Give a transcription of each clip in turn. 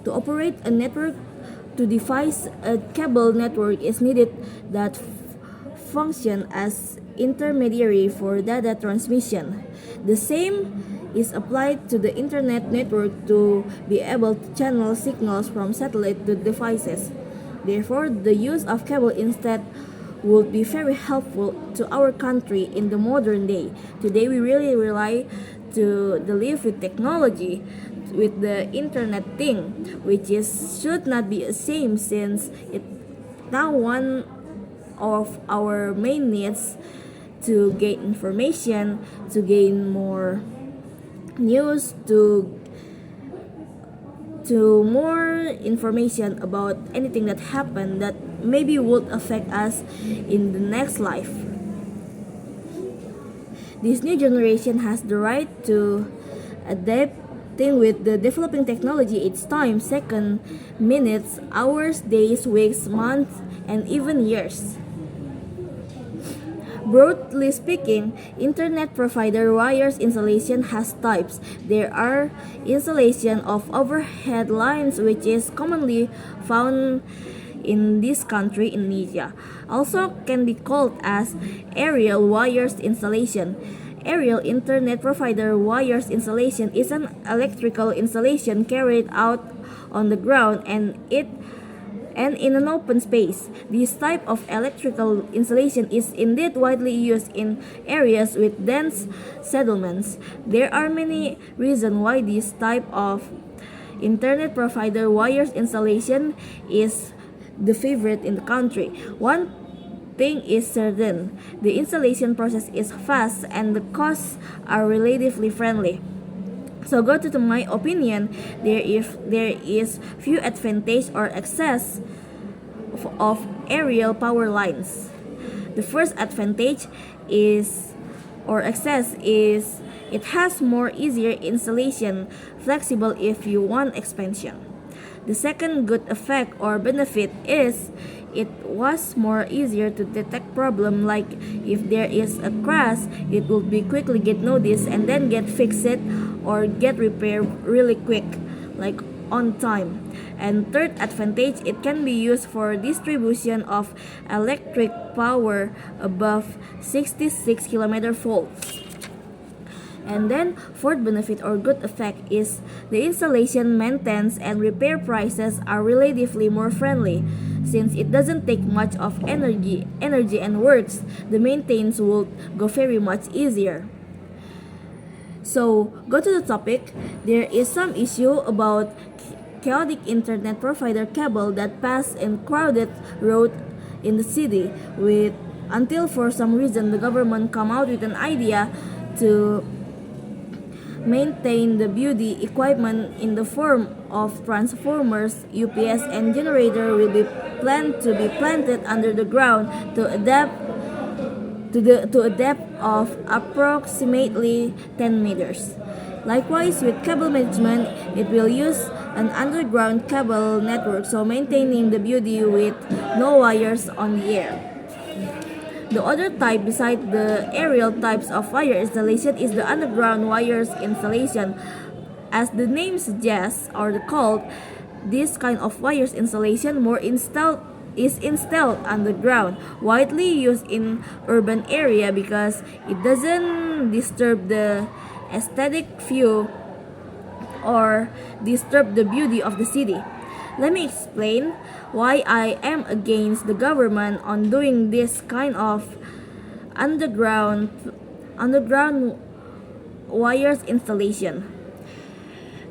To operate a network, to devise a cable network is needed that function as intermediary for data transmission. The same is applied to the internet network to be able to channel signals from satellite to devices. Therefore, the use of cable instead would be very helpful to our country in the modern day. Today, we really rely to live with technology, with the internet thing, which is should not be the same since it now one of our main needs to gain information, to gain more news, to more information about anything that happened that maybe would affect us in the next life. This new generation has the right to adapting with the developing technology its time, second, minutes, hours, days, weeks, months, and even years. Broadly speaking, internet provider wires installation has types. There are installation of overhead lines, which is commonly found in this country, Indonesia. Also can be called as aerial wires installation. Aerial internet provider wires installation is an electrical installation carried out on the ground and in an open space. This type of electrical installation is indeed widely used in areas with dense settlements. There are many reasons why this type of internet provider wires installation is the favorite in the country. One thing is certain, the installation process is fast and the costs are relatively friendly. So go to my opinion, there is few advantage or excess of aerial power lines. The first advantage is or excess is it has more easier installation, flexible if you want expansion. The second good effect or benefit is it was more easier to detect problem, like if there is a crash, it will be quickly get noticed and then get fixed or get repaired really quick, like on time. And third advantage, it can be used for distribution of electric power above 66 km volts. And then fourth benefit or good effect is the installation, maintenance, and repair prices are relatively more friendly. Since it doesn't take much of energy and works, the maintenance will go very much easier. So go to the topic. There is some issue about chaotic internet provider cable that pass in crowded road in the city with until for some reason the government come out with an idea to maintain the beauty equipment in the form of transformers, UPS, and generator will be planned to be planted under the ground to adapt to a depth of approximately 10 meters. Likewise, with cable management, it will use an underground cable network, so maintaining the beauty with no wires on the air. The other type beside the aerial types of wire installation is the underground wires installation. As the name suggests or called, this kind of wires installation is installed underground, widely used in urban area because it doesn't disturb the aesthetic view or disturb the beauty of the city. Let me explain why I am against the government on doing this kind of underground wires installation.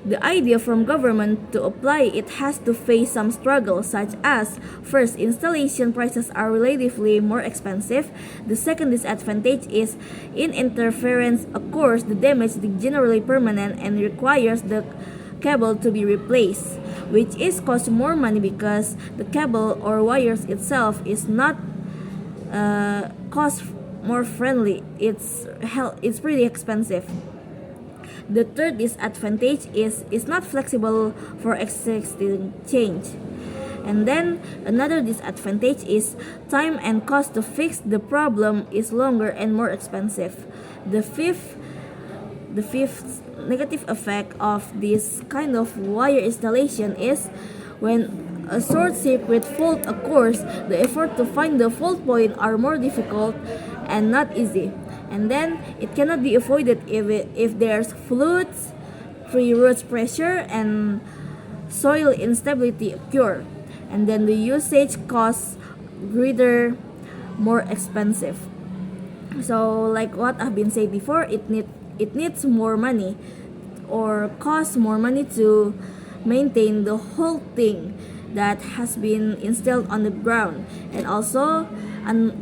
The idea from government to apply it has to face some struggles, such as first, installation prices are relatively more expensive. The second disadvantage is in interference occurs, the damage is generally permanent and requires the cable to be replaced, which is cost more money because the cable or wires itself is not cost more friendly. It's pretty expensive. The third disadvantage is it's not flexible for existing change. And then another disadvantage is time and cost to fix the problem is longer and more expensive. The fifth negative effect of this kind of wire installation is when a short circuit fault occurs, the effort to find the fault point are more difficult and not easy. And then it cannot be avoided if there's floods, free roots pressure, and soil instability occur. And then the usage costs greater, more expensive. So like what I've been saying before, it needs more money or costs more money to maintain the whole thing that has been installed on the ground, and also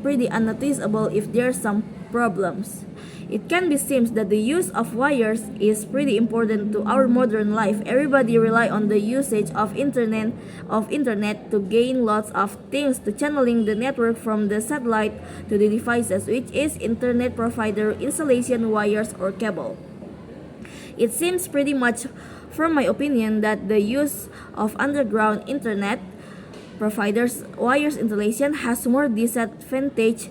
pretty unnoticeable if there's some problems. It can be seems that the use of wires is pretty important to our modern life. Everybody rely on the usage of internet to gain lots of things to channeling the network from the satellite to the devices, which is internet provider installation wires or cable. It seems pretty much from my opinion that the use of underground internet providers wires installation has more disadvantage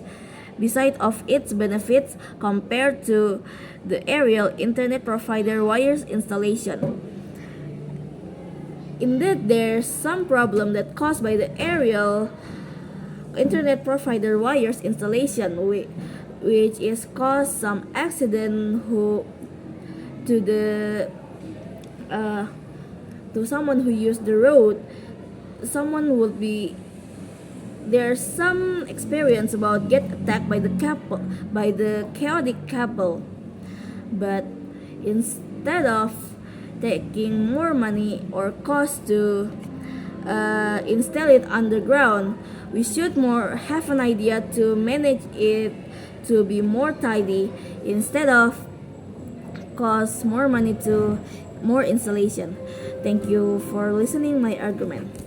beside of its benefits compared to the aerial internet provider wires installation. Indeed, there's some problem that caused by the aerial internet provider wires installation, which is cause some accident to the to someone who used the road. Someone would be there's some experience about get attacked by the chaotic couple, but instead of taking more money or cost to install it underground, we should more have an idea to manage it to be more tidy instead of cost more money to more installation. Thank you for listening my argument.